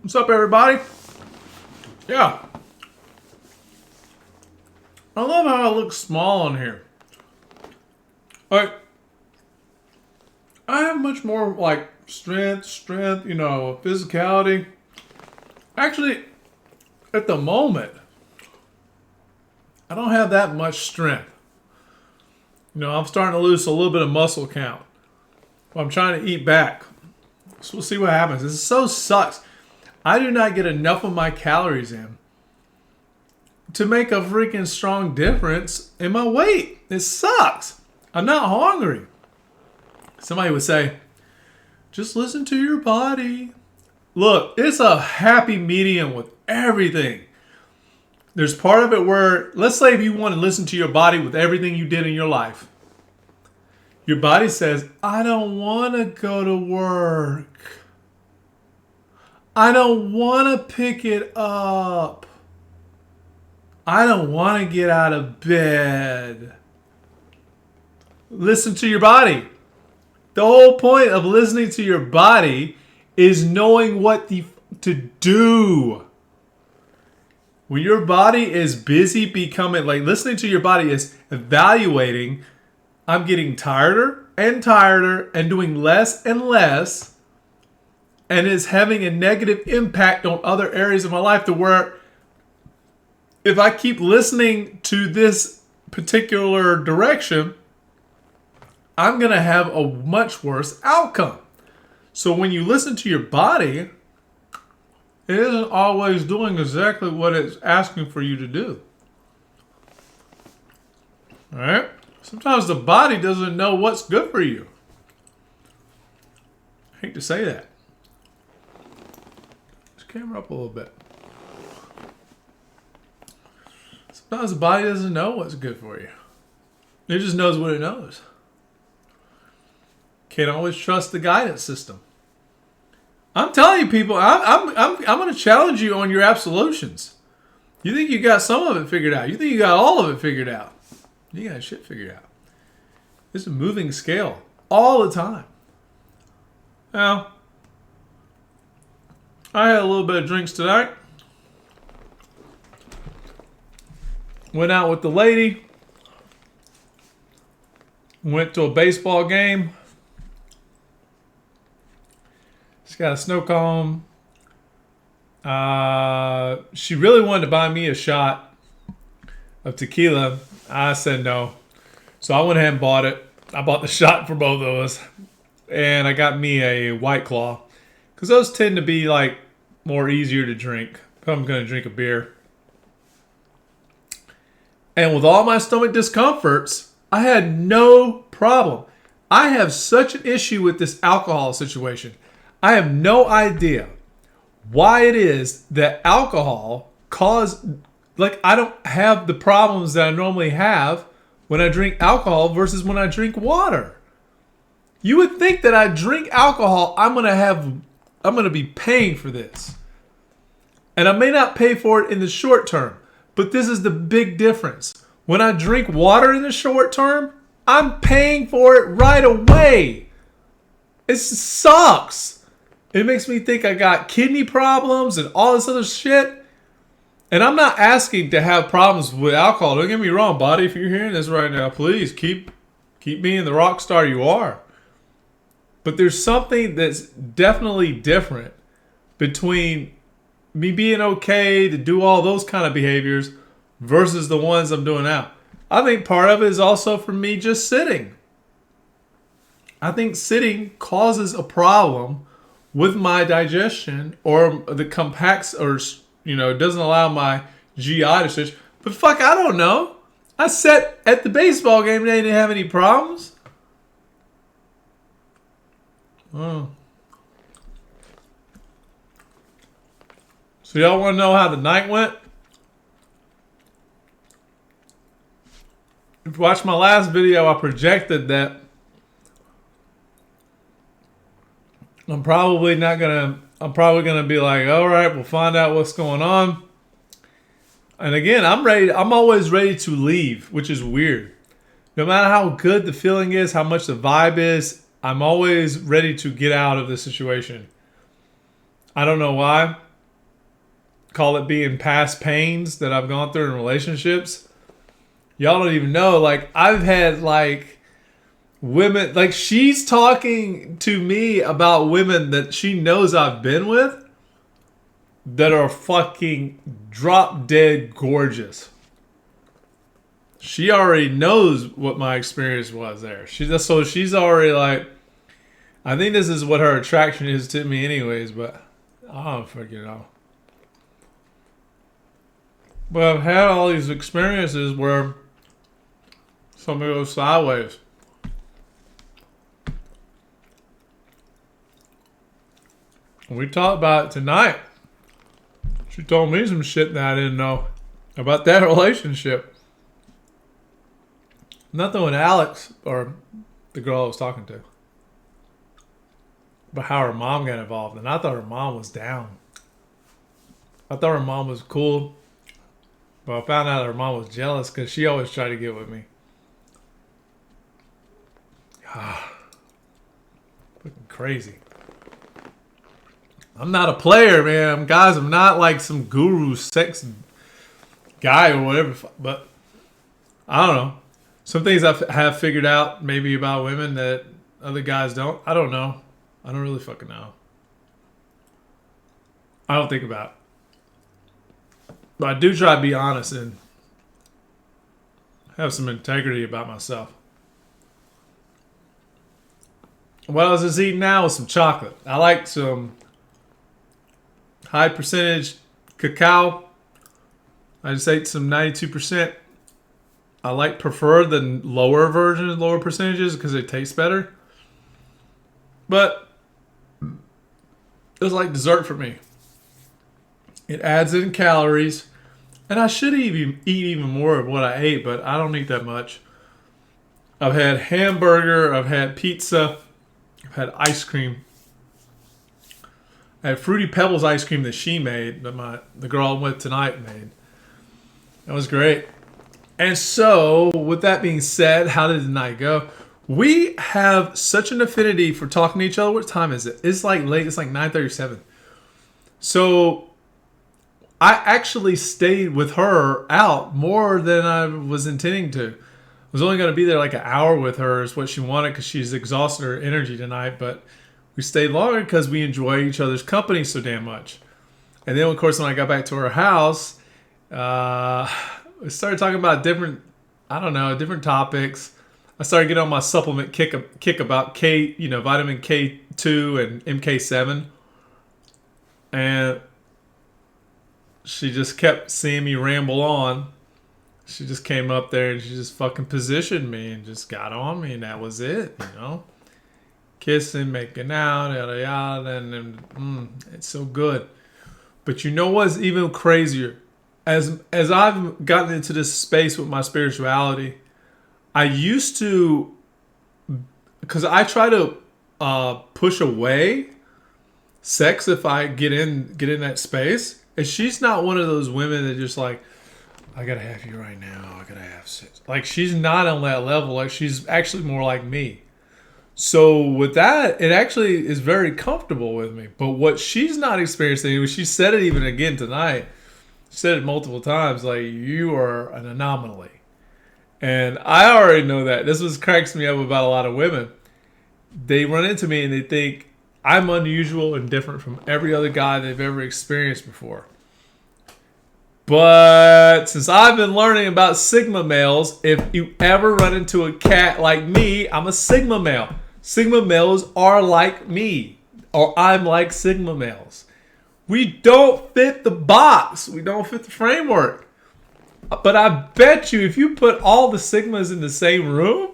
What's up, everybody? Yeah. I love how it looks small on here. Like, I have much more, like, strength, physicality. Actually, at the moment, I don't have that much strength. I'm starting to lose a little bit of muscle count. I'm trying to eat back. So we'll see what happens. This so sucks. I do not get enough of my calories in to make a freaking strong difference in my weight. It sucks. I'm not hungry. Somebody would say, just listen to your body. Look, it's a happy medium with everything. There's part of it where, let's say if you want to listen to your body with everything you did in your life. Your body says, I don't want to go to work. I don't want to pick it up. I don't want to get out of bed. Listen to your body. The whole point of listening to your body is knowing what to do. When your body is busy becoming, like listening to your body is evaluating, I'm getting tireder and tireder and doing less and less, and it's having a negative impact on other areas of my life to where if I keep listening to this particular direction, I'm going to have a much worse outcome. So when you listen to your body, it isn't always doing exactly what it's asking for you to do. All right? Sometimes the body doesn't know what's good for you. I hate to say that. Just camera up a little bit. Sometimes the body doesn't know what's good for you. It just knows what it knows. Can't always trust the guidance system. I'm telling you, people, I'm going to challenge you on your absolutions. You think you got some of it figured out. You think you got all of it figured out. You got shit figured out. It's a moving scale all the time. Now, I had a little bit of drinks tonight. Went out with the lady. Went to a baseball game. She's got a snow cone. She really wanted to buy me a shot of tequila. I said no. So I went ahead and bought it. I bought the shot for both of us. And I got me a White Claw. Because those tend to be like more easier to drink. If I'm going to drink a beer. And with all my stomach discomforts, I had no problem. I have such an issue with this alcohol situation. I have no idea why it is that alcohol I don't have the problems that I normally have when I drink alcohol versus when I drink water. You would think that I drink alcohol, I'm going to be paying for this. And I may not pay for it in the short term, but this is the big difference. When I drink water in the short term, I'm paying for it right away. It sucks. It makes me think I got kidney problems and all this other shit. And I'm not asking to have problems with alcohol. Don't get me wrong, body. If you're hearing this right now, please keep being the rock star you are. But there's something that's definitely different between me being okay to do all those kind of behaviors versus the ones I'm doing now. I think part of it is also for me just sitting. I think sitting causes a problem with my digestion, or the compacts, or doesn't allow my GI to switch. But fuck, I don't know. I sat at the baseball game and they didn't have any problems. Oh. So y'all want to know how the night went? If you watched my last video, I projected that I'm probably gonna be like, all right, we'll find out what's going on. And again, I'm always ready to leave, which is weird. No matter how good the feeling is, how much the vibe is, I'm always ready to get out of the situation. I don't know why. call it being past pains that I've gone through in relationships. Y'all don't even know. Like, I've had, like, women, like, she's talking to me about women that she knows I've been with that are fucking drop dead gorgeous. She already knows what my experience was there. So she's already like, I think this is what her attraction is to me anyways, but I don't fucking know. But I've had all these experiences where something goes sideways. We talked about it tonight. She told me some shit that I didn't know about that relationship. Nothing with Alex or the girl I was talking to. But how her mom got involved. And I thought her mom was down. I thought her mom was cool. But I found out her mom was jealous because she always tried to get with me. Fucking crazy. I'm not a player, man. Guys, I'm not like some guru sex guy or whatever. But I don't know. Some things I have figured out maybe about women that other guys don't. I don't know. I don't really fucking know. I don't think about it. But I do try to be honest and have some integrity about myself. What I was just eating now was some chocolate. I like some high percentage cacao. I just ate some 92%. I prefer the lower version, lower percentages, because they taste better. But it was like dessert for me. It adds in calories. And I should eat even more of what I ate, but I don't eat that much. I've had hamburger. I've had pizza. I've had ice cream. I had Fruity Pebbles ice cream that she made, that the girl I'm with tonight made. That was great. And so, with that being said, how did the night go? We have such an affinity for talking to each other. What time is it? It's like late. It's like 9:37. So, I actually stayed with her out more than I was intending to. I was only going to be there like an hour with her is what she wanted because she's exhausted her energy tonight. But we stayed longer because we enjoy each other's company so damn much. And then, of course, when I got back to her house, we started talking about different topics. I started getting on my supplement kick about vitamin K2 and MK7. And she just kept seeing me ramble on. She just came up there and she just fucking positioned me and just got on me, and that was it, Kissing, making out, yada yada, and it's so good. But you know what's even crazier? As I've gotten into this space with my spirituality, I used to, because I try to push away sex if I get in that space. And she's not one of those women that just like, I gotta have you right now. I gotta have sex. Like, she's not on that level. Like, she's actually more like me. So with that, it actually is very comfortable with me. But what she's not experiencing, she said it even again tonight. She said it multiple times. Like, you are an anomaly. And I already know that. This was cracks me up about a lot of women. They run into me and they think I'm unusual and different from every other guy they've ever experienced before. But since I've been learning about Sigma males, if you ever run into a cat like me, I'm a Sigma male. Sigma males are like me, or I'm like Sigma males. We don't fit the box. We don't fit the framework. But I bet you if you put all the Sigmas in the same room,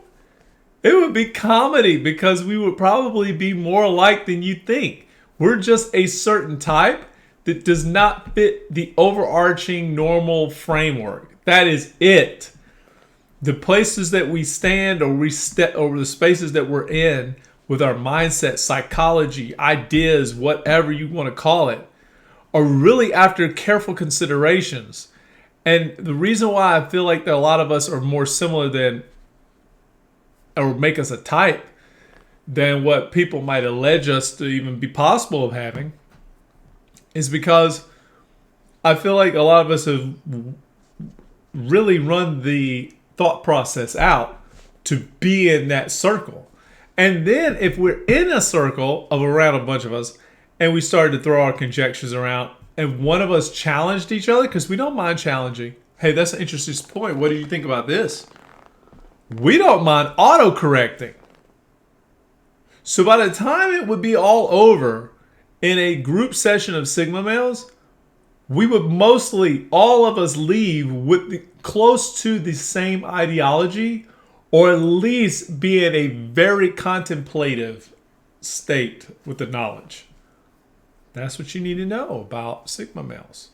it would be comedy because we would probably be more alike than you think. We're just a certain type that does not fit the overarching normal framework. That is it. The places that we stand or the spaces that we're in with our mindset, psychology, ideas, whatever you want to call it, are really after careful considerations. And the reason why I feel like that a lot of us are more similar than, or make us a type, than what people might allege us to even be possible of having, is because I feel like a lot of us have really run the thought process out to be in that circle. And then if we're in a circle of around a bunch of us and we started to throw our conjectures around and one of us challenged each other, because we don't mind challenging. Hey, that's an interesting point. What do you think about this? We don't mind auto-correcting. So by the time it would be all over in a group session of Sigma males, we would mostly, all of us, leave with close to the same ideology, or at least be in a very contemplative state with the knowledge. That's what you need to know about Sigma males.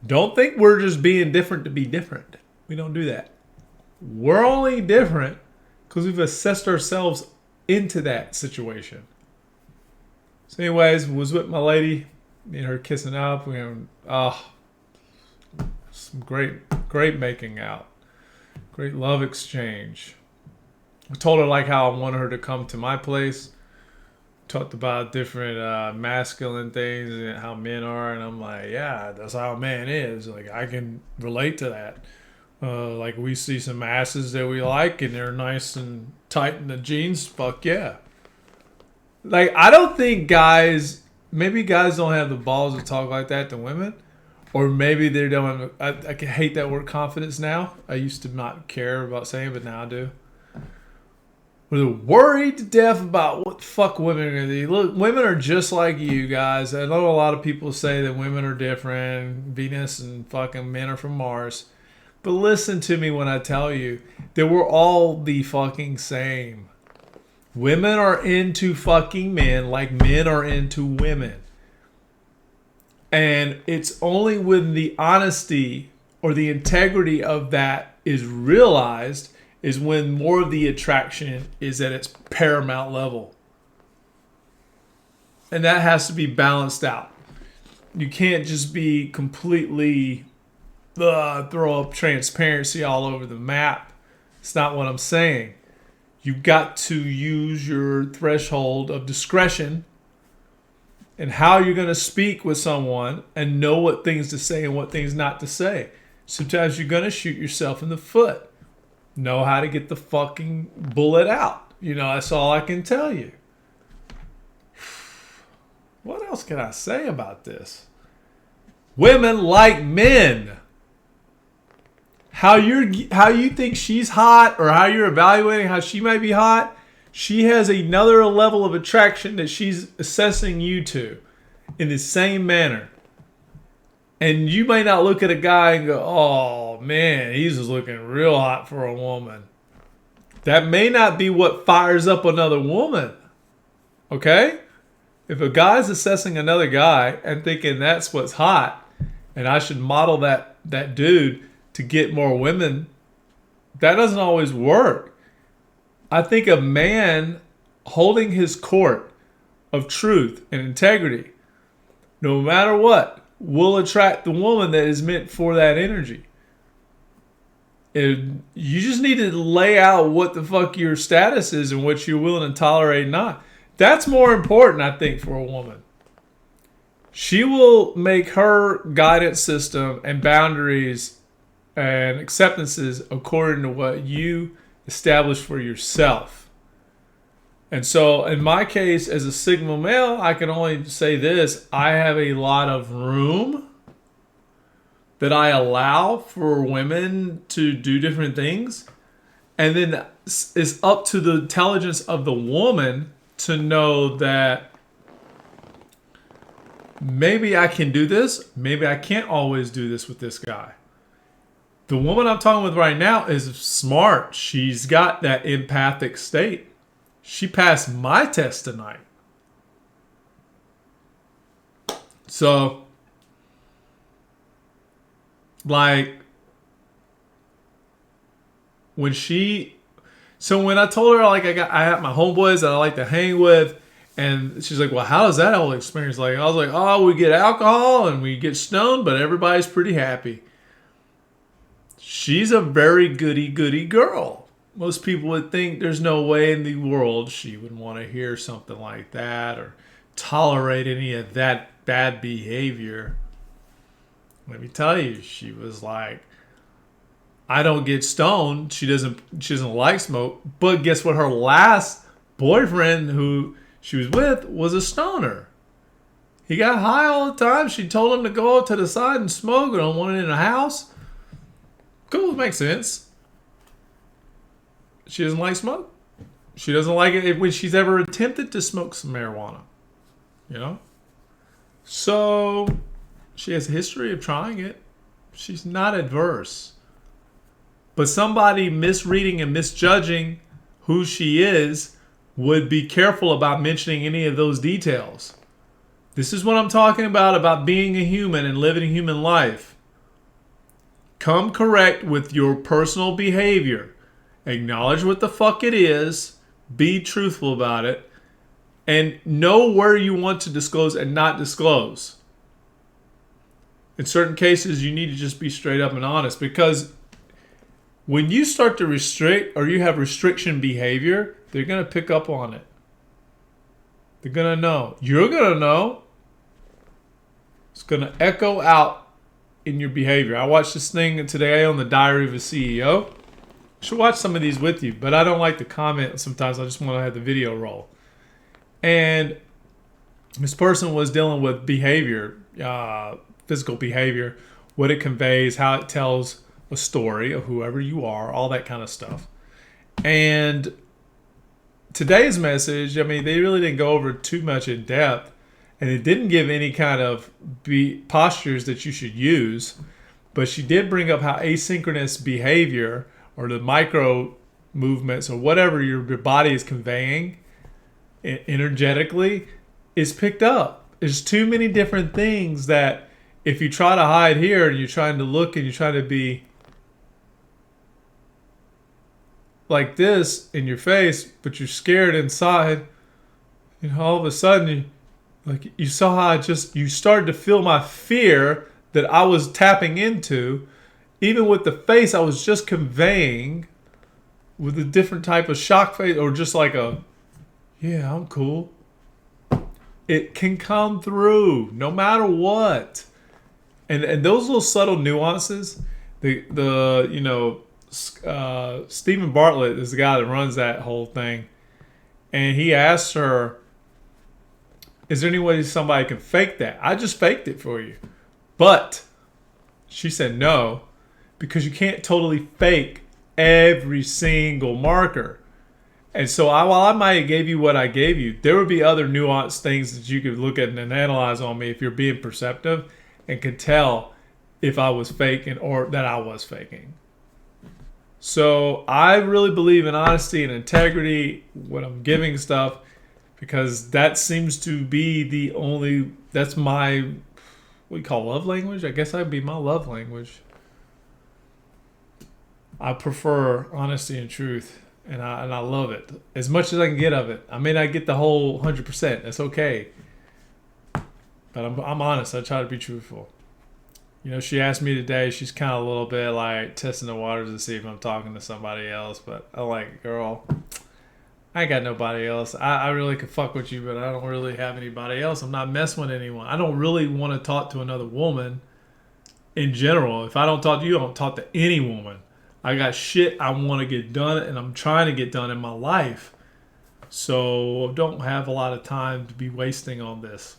Don't think we're just being different to be different. We don't do that. We're only different because we've assessed ourselves into that situation. So anyways, was with my lady, me and her kissing up. We had some great making out. Great love exchange. I told her like how I wanted her to come to my place. Talked about different masculine things and how men are, and I'm like, yeah, that's how a man is. Like, I can relate to that. Like, we see some asses that we like, and they're nice and tight in the jeans. Fuck yeah. Like, I don't think maybe guys don't have the balls to talk like that to women, or maybe they don't. I can hate that word confidence now. I used to not care about saying it, but now I do. We're worried to death about what the fuck women are going to do. Look, women are just like you guys. I know a lot of people say that women are different. Venus and fucking men are from Mars. But listen to me when I tell you that we're all the fucking same. Women are into fucking men like men are into women. And it's only when the honesty or the integrity of that is realized is when more of the attraction is at its paramount level. And that has to be balanced out. You can't just be completely throw up transparency all over the map. It's not what I'm saying. You've got to use your threshold of discretion and how you're going to speak with someone and know what things to say and what things not to say. Sometimes you're going to shoot yourself in the foot. Know how to get the fucking bullet out. That's all I can tell you. What else can I say about this? Women like men. How you think she's hot, or how you're evaluating how she might be hot, she has another level of attraction that she's assessing you to in the same manner. And you may not look at a guy and go, oh man, he's just looking real hot for a woman. That may not be what fires up another woman. Okay? If a guy's assessing another guy and thinking that's what's hot, and I should model that dude to get more women, that doesn't always work. I think a man holding his court of truth and integrity, no matter what, will attract the woman that is meant for that energy. You just need to lay out what the fuck your status is and what you're willing to tolerate and not. That's more important, I think, for a woman. She will make her guidance system and boundaries and acceptances according to what you establish for yourself. And so in my case, as a Sigma male, I can only say this. I have a lot of room that I allow for women to do different things. And then it's up to the intelligence of the woman to know that maybe I can do this. Maybe I can't always do this with this guy. The woman I'm talking with right now is smart. She's got that empathic state. She passed my test tonight. So, like, when I told her, like, I have my homeboys that I like to hang with, and she's like, well, how is that whole experience like? I was like, oh, we get alcohol and we get stoned, but everybody's pretty happy. She's a very goody girl. Most people would think there's no way in the world she would want to hear something like that or tolerate any of that bad behavior. Let me tell you, she was like, I don't get stoned. She doesn't like smoke. But guess what? Her last boyfriend who she was with was a stoner. He got high all the time. She told him to go up to the side and smoke. I don't want it in the house. Cool, it makes sense. She doesn't like smoke. She doesn't like it when she's ever attempted to smoke some marijuana. You know? So, she has a history of trying it. She's not adverse. But somebody misreading and misjudging who she is would be careful about mentioning any of those details. This is what I'm talking about being a human and living a human life. Come correct with your personal behavior. Acknowledge what the fuck it is. Be truthful about it. And know where you want to disclose and not disclose. In certain cases, you need to just be straight up and honest. Because when you start to restrict or you have restriction behavior, they're going to pick up on it. They're going to know. You're going to know. It's going to echo out in your behavior. I watched this thing today on the Diary of a CEO. I should watch some of these with you, but I don't like to comment sometimes. I just want to have the video roll. And this person was dealing with behavior, physical behavior, what it conveys, how it tells a story of whoever you are, all that kind of stuff. And today's message, I mean, they really didn't go over too much in depth, and it didn't give any kind of postures that you should use, but she did bring up how asynchronous behavior or the micro movements or whatever your body is conveying energetically is picked up. There's too many different things that if you try to hide here and you're trying to look and you're trying to be like this in your face, but you're scared inside, and all of a sudden, you saw how you started to feel my fear that I was tapping into, even with the face I was just conveying with a different type of shock face, or just like yeah, I'm cool. It can come through no matter what. And those little subtle nuances, Stephen Bartlett is the guy that runs that whole thing. And he asked her, is there any way somebody can fake that? I just faked it for you. But she said no, because you can't totally fake every single marker. And so while I might have gave you what I gave you, there would be other nuanced things that you could look at and analyze on me if you're being perceptive and could tell if I was faking or that I was faking. So I really believe in honesty and integrity when I'm giving stuff, because that seems to be that's my, what do you call love language? I guess that'd be my love language. I prefer honesty and truth. And I love it as much as I can get of it. I may not get the whole 100%. That's okay. But I'm honest. I try to be truthful. You know, she asked me today. She's kind of a little bit like testing the waters to see if I'm talking to somebody else. But I'm like, girl, I ain't got nobody else. I really could fuck with you, but I don't really have anybody else. I'm not messing with anyone. I don't really want to talk to another woman in general. If I don't talk to you, I don't talk to any woman. I got shit I want to get done, and I'm trying to get done in my life. So I don't have a lot of time to be wasting on this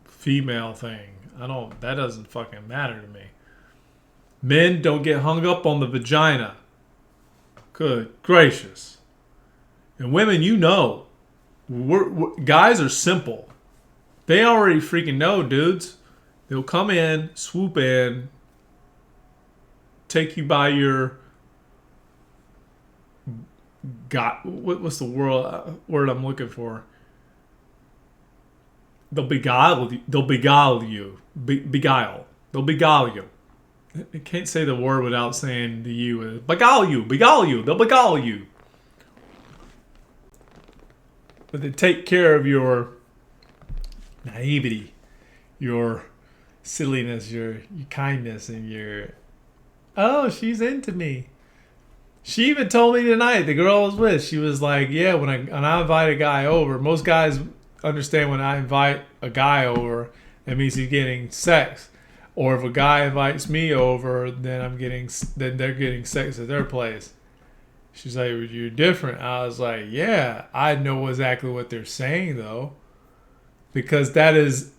female thing. That doesn't fucking matter to me. Men, don't get hung up on the vagina. Good gracious. And women, you know, guys are simple. They already freaking know, dudes. They'll come in, swoop in, take you by your what's the word I'm looking for? They'll beguile you. They'll beguile you. They'll beguile you. I can't say the word without saying the you. Beguile you. They'll beguile you. But they take care of your naivety, your silliness, your kindness, and your, oh, she's into me. She even told me tonight, the girl I was with, she was like, yeah, when I invite a guy over, most guys understand when I invite a guy over, that means he's getting sex. Or if a guy invites me over, then they're getting sex at their place. She's like, well, you're different. I was like, yeah, I know exactly what they're saying though, because that is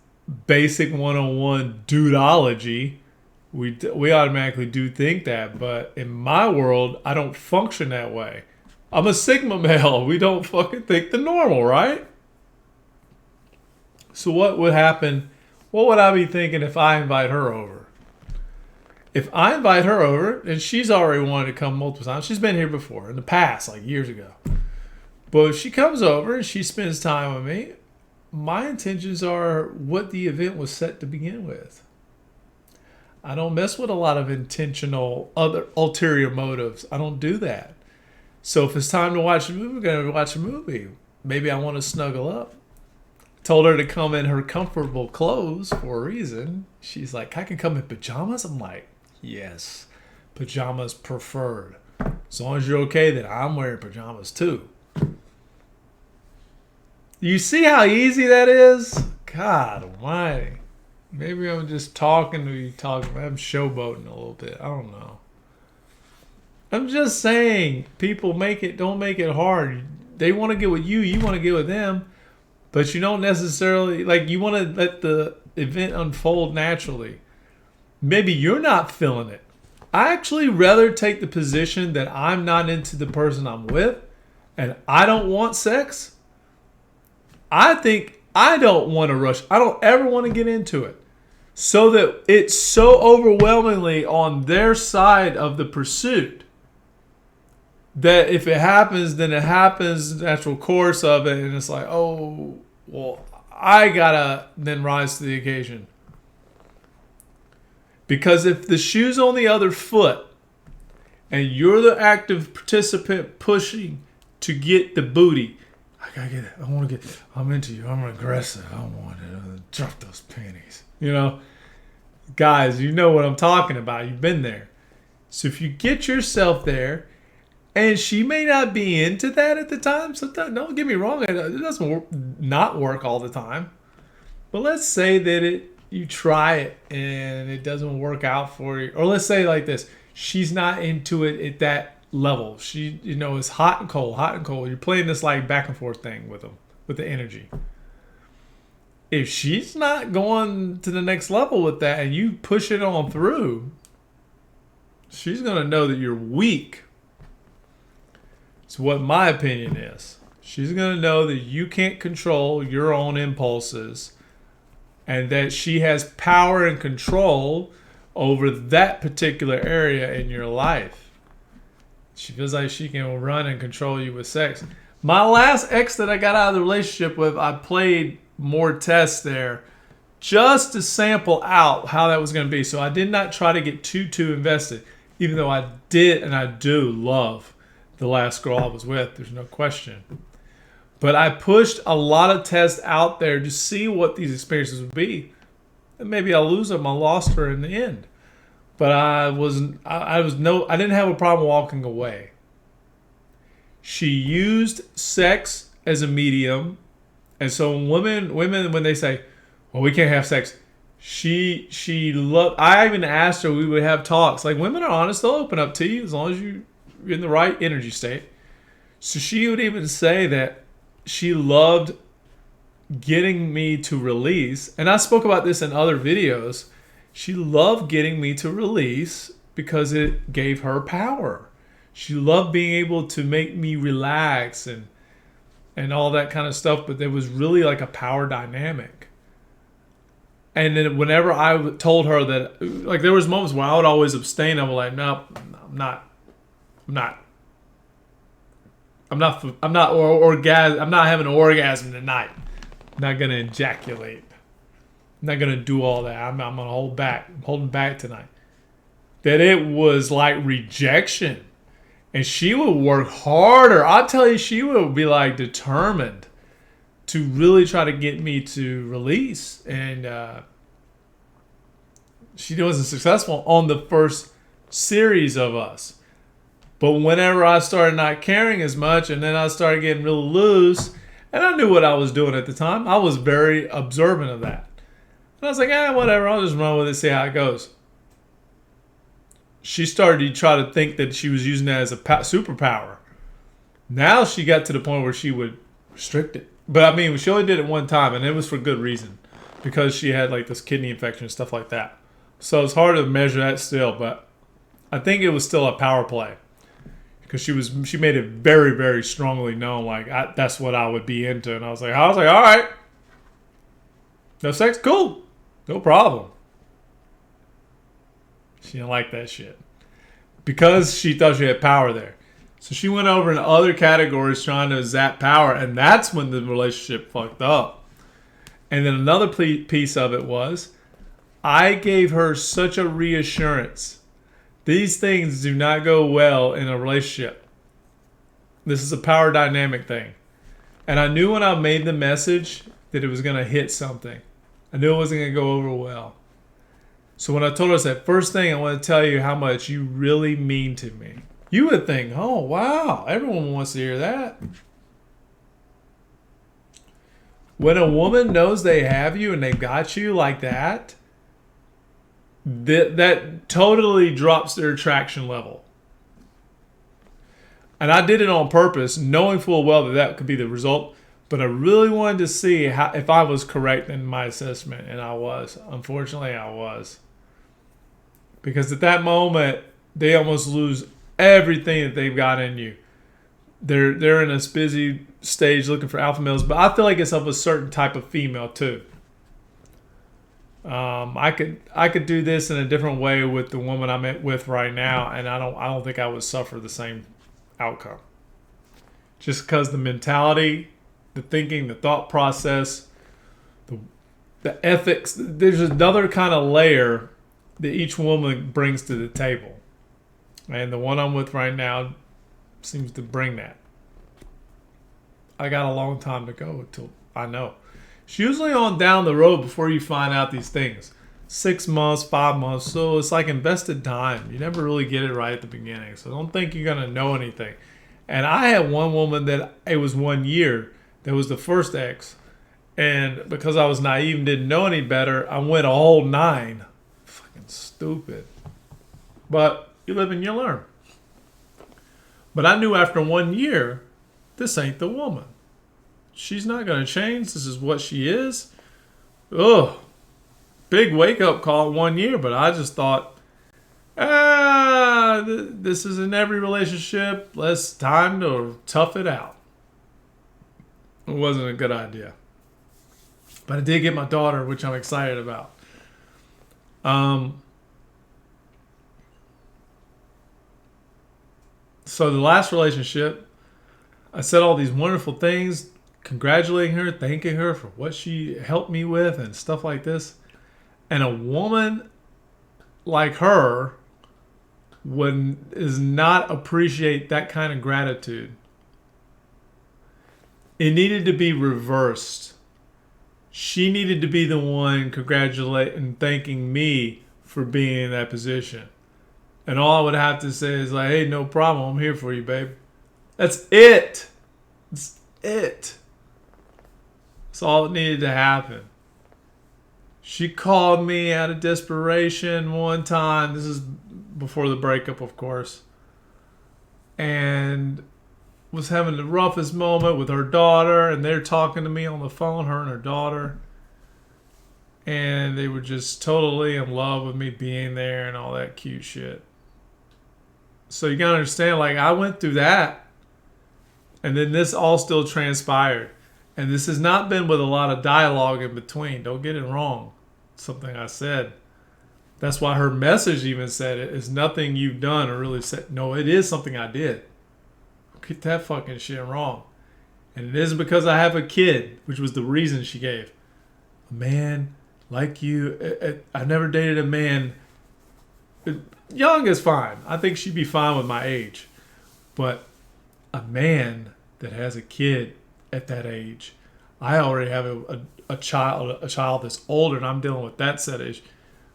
basic 101 dudeology. We automatically do think that, but in my world, I don't function that way. I'm a Sigma male. We don't fucking think the normal, right? So what would happen? What would I be thinking if I invite her over? If I invite her over, and she's already wanted to come multiple times. She's been here before in the past, like years ago. But if she comes over and she spends time with me, my intentions are what the event was set to begin with. I don't mess with a lot of intentional other ulterior motives. I don't do that. So if it's time to watch a movie, we're going to watch a movie. Maybe I want to snuggle up. Told her to come in her comfortable clothes for a reason. She's like, I can come in pajamas? I'm like, yes, pajamas preferred. As long as you're okay, then I'm wearing pajamas too. You see how easy that is? God almighty. Maybe I'm just talking. I'm showboating a little bit. I don't know. I'm just saying, people don't make it hard. They want to get with you. You want to get with them. But you don't necessarily, you want to let the event unfold naturally. Maybe you're not feeling it. I actually rather take the position that I'm not into the person I'm with and I don't want sex. I think I don't want to rush. I don't ever want to get into it. So that it's so overwhelmingly on their side of the pursuit that if it happens, then it happens, the natural course of it. And it's like, oh, well, I gotta then rise to the occasion. Because if the shoe's on the other foot and you're the active participant pushing to get the booty, I gotta get it. I want to get, I'm into you. I'm aggressive. I want to drop those panties. You know, guys, you know what I'm talking about. You've been there. So if you get yourself there, and she may not be into that at the time. Sometimes, don't get me wrong, it doesn't not work all the time. But let's say that you try it and it doesn't work out for you. Or let's say like this, she's not into it at that level. She, is hot and cold, hot and cold. You're playing this like back and forth thing with them, with the energy. If she's not going to the next level with that and you push it on through, she's going to know that you're weak. It's what my opinion is. She's going to know that you can't control your own impulses and that she has power and control over that particular area in your life. She feels like she can run and control you with sex. My last ex that I got out of the relationship with, I played more tests there just to sample out how that was going to be. So I did not try to get too invested, even though I did and I do love the last girl I was with. There's no question. But I pushed a lot of tests out there to see what these experiences would be. And maybe I'll lose them. I lost her in the end. But I didn't have a problem walking away. She used sex as a medium. And so women, when they say, well, we can't have sex, I even asked her, we would have talks. Like, women are honest, they'll open up to you as long as you're in the right energy state. So she would even say that she loved getting me to release. And I spoke about this in other videos. She loved getting me to release because it gave her power. She loved being able to make me relax and all that kind of stuff. But there was really like a power dynamic. And then whenever I told her that, like, there was moments where I would always abstain. I was like, no, I'm not having an orgasm tonight. I'm not gonna ejaculate. I'm not gonna do all that. I'm gonna hold back. I'm holding back tonight. That it was like rejection, and she would work harder. I'll tell you, she would be like determined to really try to get me to release, and she wasn't successful on the first series of us. But whenever I started not caring as much, and then I started getting real loose, and I knew what I was doing at the time, I was very observant of that. And I was like, whatever. I'll just run with it, see how it goes. She started to try to think that she was using that as a superpower. Now she got to the point where she would restrict it. But I mean, she only did it one time, and it was for good reason. Because she had like this kidney infection and stuff like that. So it's hard to measure that still, but I think it was still a power play. Because she made it very, very strongly known, like, that's what I would be into. And I was like, all right. No sex? Cool. No problem. She didn't like that shit. Because she thought she had power there. So she went over in other categories trying to zap power, and that's when the relationship fucked up. And then another piece of it was, I gave her such a reassurance. These things do not go well in a relationship. This is a power dynamic thing. And I knew when I made the message that it was going to hit something. I knew it wasn't going to go over well. So when I told her, I said, first thing, I want to tell you how much you really mean to me. You would think, oh, wow, everyone wants to hear that. When a woman knows they have you and they got you like that, that totally drops their attraction level. And I did it on purpose, knowing full well that that could be the result. But I really wanted to see if I was correct in my assessment. And I was. Unfortunately, I was. Because at that moment, they almost lose everything that they've got in you. They're in this busy stage looking for alpha males. But I feel like it's of a certain type of female too. I could do this in a different way with the woman I'm with right now, and I don't think I would suffer the same outcome. Just because the mentality, the thinking, the thought process, the ethics, there's another kind of layer that each woman brings to the table. And the one I'm with right now seems to bring that. I got a long time to go until I know. It's usually on down the road before you find out these things. 6 months, 5 months. So it's like invested time. You never really get it right at the beginning. So don't think you're going to know anything. And I had one woman that it was 1 year. That was the first ex. And because I was naive and didn't know any better, I went a whole 9. Fucking stupid. But you live and you learn. But I knew after 1 year, this ain't the woman. She's not going to change. This is what she is. Ugh. Big wake-up call 1 year, but I just thought, this is in every relationship. Less time to tough it out. It wasn't a good idea. But I did get my daughter, which I'm excited about. So the last relationship, I said all these wonderful things, congratulating her, thanking her for what she helped me with and stuff like this. And a woman like her does not appreciate that kind of gratitude. It needed to be reversed. She needed to be the one congratulating and thanking me for being in that position. And all I would have to say is like, hey, no problem. I'm here for you, babe. That's it. That's it. That's all that needed to happen. She called me out of desperation one time. This is before the breakup, of course. And was having the roughest moment with her daughter. And they're talking to me on the phone, her and her daughter. And they were just totally in love with me being there and all that cute shit. So you gotta understand, like, I went through that. And then this all still transpired. And this has not been with a lot of dialogue in between. Don't get it wrong. Something I said. That's why her message even said it. It's nothing you've done or really said. No, it is something I did. Get that fucking shit wrong. And it isn't because I have a kid, which was the reason she gave. A man like you. I never dated a man. Young is fine. I think she'd be fine with my age. But a man that has a kid at that age. I already have a child that's older, and I'm dealing with that set of issues.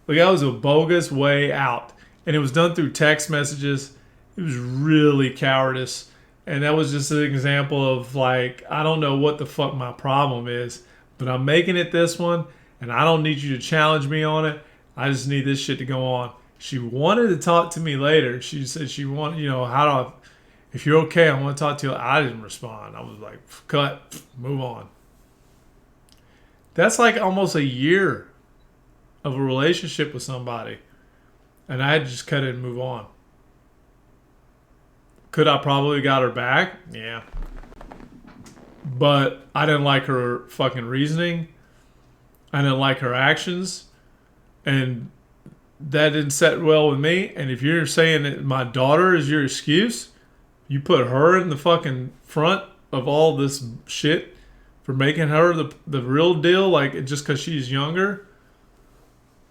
Like, that was a bogus way out. And it was done through text messages. It was really cowardice. And that was just an example of, like, I don't know what the fuck my problem is, but I'm making it this one, and I don't need you to challenge me on it. I just need this shit to go on. She wanted to talk to me later. She said she wanted, how do I, if you're okay, I want to talk to you. I didn't respond. I was like, cut, move on. That's like almost a year of a relationship with somebody. And I had to just cut it and move on. Could I probably got her back? Yeah. But I didn't like her fucking reasoning. I didn't like her actions. And that didn't set well with me. And if you're saying that my daughter is your excuse, you put her in the fucking front of all this shit for making her the real deal, like just because she's younger.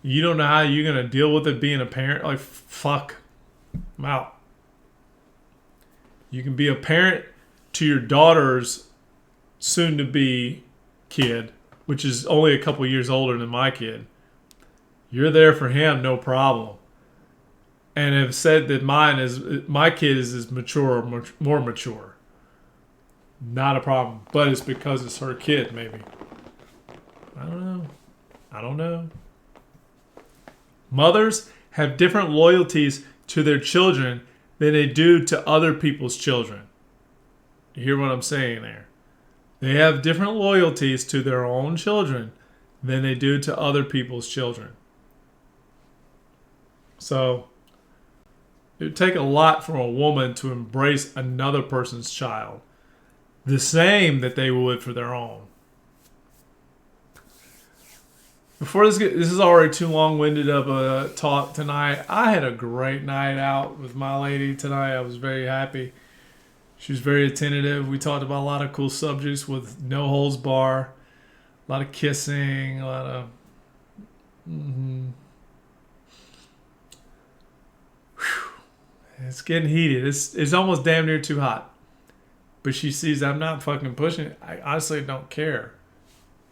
You don't know how you're going to deal with it being a parent. Like, fuck. I'm out. You can be a parent to your daughter's soon-to-be kid, which is only a couple years older than my kid. You're there for him, no problem. And have said that my kid is as mature or more mature. Not a problem. But it's because it's her kid, maybe. I don't know. Mothers have different loyalties to their children than they do to other people's children. You hear what I'm saying there? They have different loyalties to their own children than they do to other people's children. So it would take a lot for a woman to embrace another person's child, the same that they would for their own. Before this is already too long-winded of a talk tonight. I had a great night out with my lady tonight. I was very happy. She was very attentive. We talked about a lot of cool subjects with no holds bar, a lot of kissing, a lot of. It's getting heated. It's almost damn near too hot. But she sees I'm not fucking pushing it. I honestly don't care.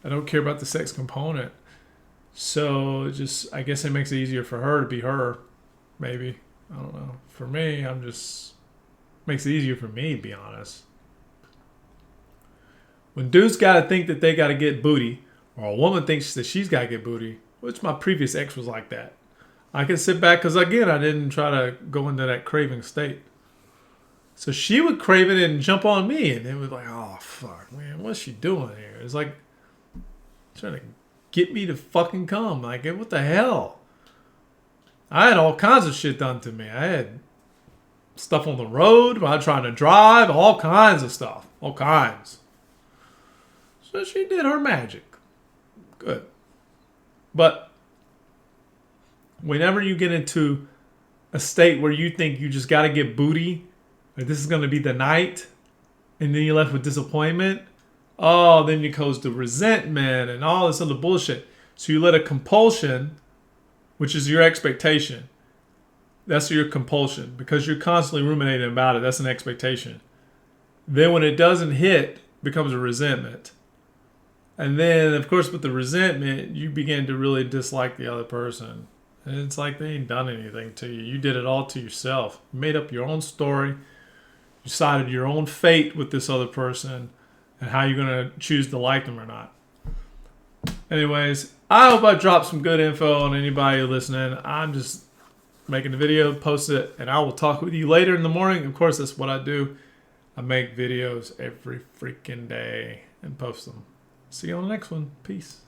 I don't care about the sex component. So I guess it makes it easier for her to be her. Maybe. I don't know. For me, makes it easier for me, to be honest. When dudes got to think that they got to get booty, or a woman thinks that she's got to get booty, which my previous ex was like that. I can sit back because, again, I didn't try to go into that craving state. So she would crave it and jump on me, and it was like, oh, fuck, man, what's she doing here? It's like trying to get me to fucking come. Like, what the hell? I had all kinds of shit done to me. I had stuff on the road while trying to drive, all kinds of stuff. All kinds. So she did her magic. Good. But whenever you get into a state where you think you just got to get booty, like this is going to be the night, and then you're left with disappointment, then it goes to resentment and all this other bullshit. So you let a compulsion, which is your expectation, that's your compulsion, because you're constantly ruminating about it. That's an expectation. Then when it doesn't hit, it becomes a resentment. And then, of course, with the resentment, you begin to really dislike the other person. And it's like they ain't done anything to you. You did it all to yourself. You made up your own story. You decided your own fate with this other person and how you're going to choose to like them or not. Anyways, I hope I dropped some good info on anybody listening. I'm just making a video, post it, and I will talk with you later in the morning. Of course, that's what I do. I make videos every freaking day and post them. See you on the next one. Peace.